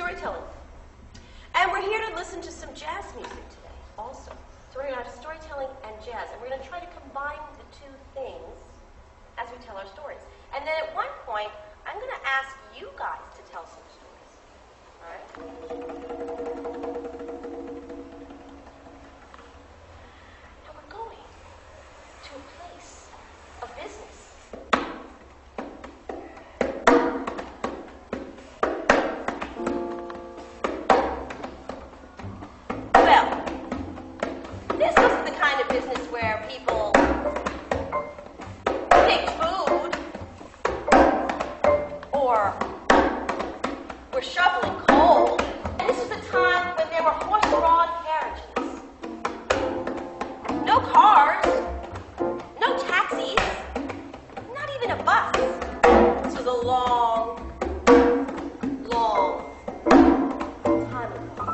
storytelling. And we're here to listen to some jazz music today also. So we're going to have storytelling and jazz, and we're going to try to combine the two things as we tell our stories. And then at one point, I'm going to ask you guys to tell some stories. All right? And we're going to a place of business. Well, this isn't the kind of business where people picked food or were shoveling coal. And this was a time when there were horse-drawn carriages. No cars, no taxis, not even a bus. This was a long, long time ago.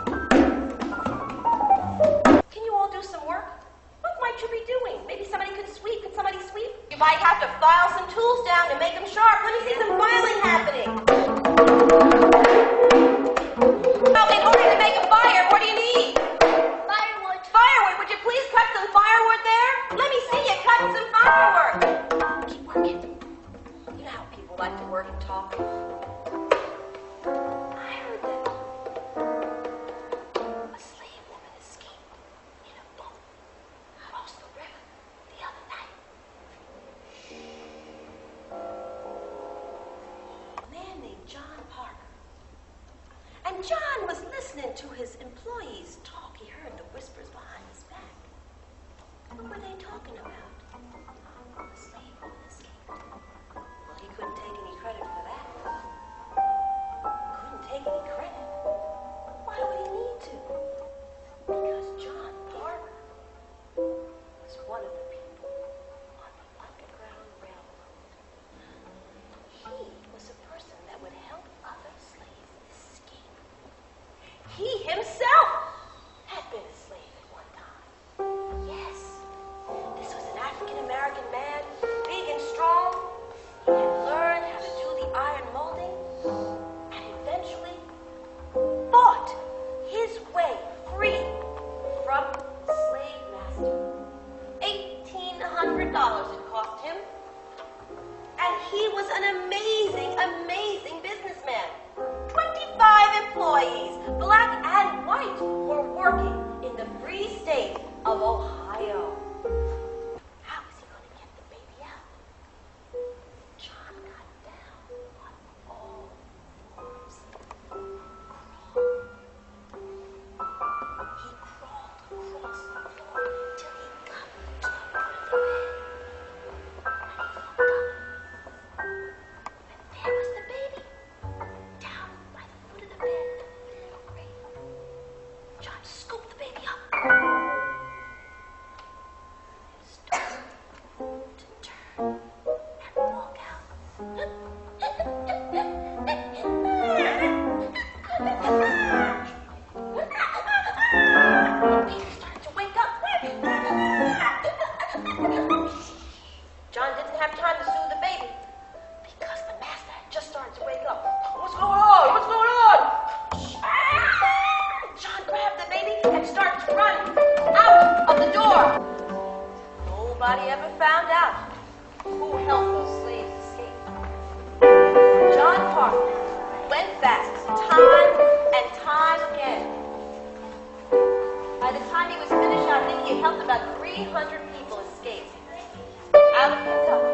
Can you all do some work? What might you be doing? Maybe somebody could sweep. Could somebody sweep? You might have to file some tools down and make them sharp. Let me see some filing happening. Well, in order to make a fire, what do you need? Firewood. Firewood. Would you please cut some firewood there? Let me see you cutting some firewood. Keep working. You know how people like to work and talk. I heard that a slave woman escaped in a boat across the river the other night. A man named John Parker. And John was listening to his employees talk. He heard the whispers behind his back. What were they talking about? The slave woman escaped. Well, he couldn't take any credit for that. Couldn't take any credit. Why would he need to? Because John Parker was one of the people on the Underground Railroad. He was a person that would help other slaves escape. He himself had been a slave at one time. Yes, this was an African-American man, big and strong. He had learned how to do the iron molding and eventually fought his way free from the slave master. $1,800 it cost him. And he was an amazing, amazing businessman. 25 employees, black and white, were working in the free state of Ohio. How was he going to get the baby out? John got down on all fours. He crawled across the floor till he got to the foot of the bed. And he looked up. And there was the baby, down by the foot of the bed in a little grave. John scooped the baby up and started to turn and walk out. The baby started to wake up. John didn't have time to soothe the baby because the master had just started to wake up. What's going on? What's going on? John grabbed the baby and started to run out of the door. Nobody ever found out who helped those slaves escape. John Parker went back time and time again. By the time he was finished, I think he had helped about 300 people escape out of Kentucky.